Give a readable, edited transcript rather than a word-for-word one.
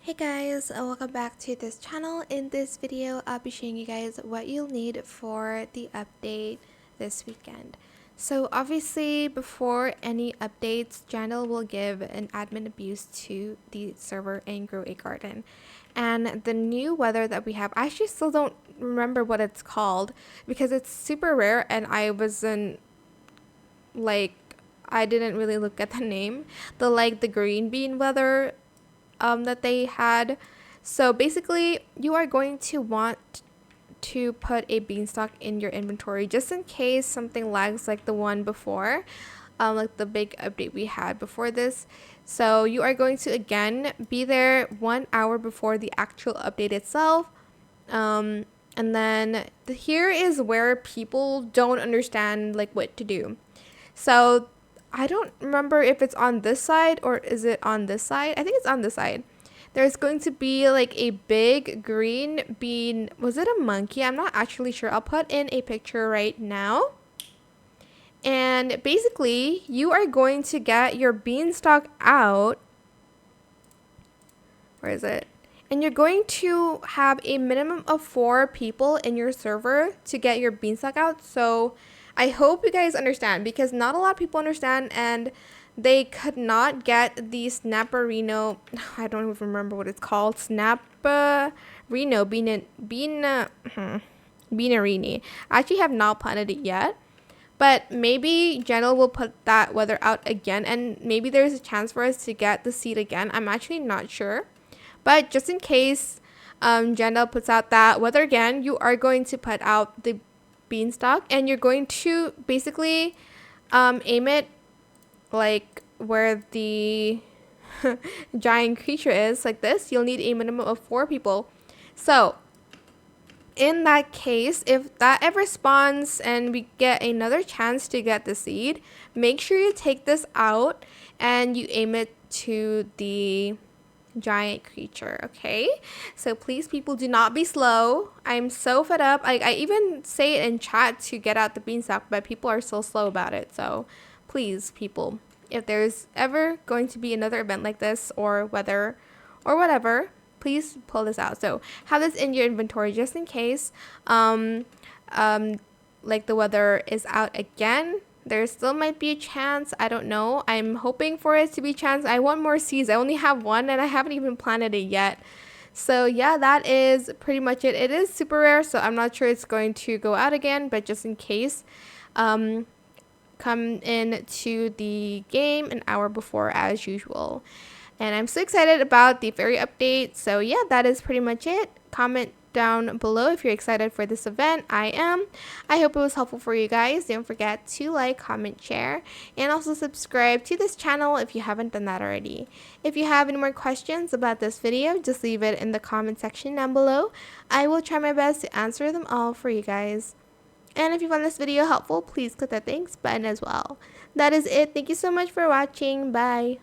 Hey guys, welcome back to this channel. In this video, I'll be showing you guys what you'll need for the update this weekend. So obviously, before any updates, Jandal will give an admin abuse to the server and grow a garden. And the new weather that we have, I actually still don't remember what it's called because it's super rare and like, I didn't really look at the name. The green bean weather that they had. So basically, you are going to want to put a beanstalk in your inventory just in case something lags like the one before, like the big update we had before this. So you are going to again be there 1 hour before the actual update itself. And then here is where people don't understand like what to do. So I don't remember if it's on this side or is it on this side. I think it's on this side. There's going to be like a big green bean. Was it a monkey? I'm not actually sure. I'll put in a picture right now. And basically, you are going to get your beanstalk out. Where is it? And you're going to have a minimum of 4 people in your server to get your beanstalk out. So I hope you guys understand because not a lot of people understand and they could not get the Snapperino. I don't even remember what it's called. Snapperino Beanarini. I actually have not planted it yet. But maybe Jenna will put that weather out again and maybe there's a chance for us to get the seed again. I'm actually not sure. But just in case Jenna puts out that weather again, you are going to put out the beanstalk and you're going to basically aim it like where the giant creature is, like this. You'll need a minimum of 4 people. So in that case, if that ever spawns and we get another chance to get the seed, make sure you take this out and you aim it to the giant creature. Okay, so please people, do not be slow. I'm so fed up. I even say it in chat to get out the beanstalk, but people are so slow about it. So please people, if there's ever going to be another event like this or weather or whatever, please pull this out. So have this in your inventory just in case like the weather is out again. There still might be a chance. I don't know. I'm hoping for it to be a chance. I want more seeds. I only have one and I haven't even planted it yet. So yeah, that is pretty much it. It is super rare, so I'm not sure it's going to go out again, but just in case, come into the game an hour before as usual. And I'm so excited about the fairy update. So yeah, that is pretty much it. Comment down below if you're excited for this event. I am. I hope it was helpful for you guys. Don't forget to like, comment, share, and also subscribe to this channel if you haven't done that already. If you have any more questions about this video, just leave it in the comment section down below. I will try my best to answer them all for you guys. And if you found this video helpful, please click that thanks button as well. That is it. Thank you so much for watching. Bye.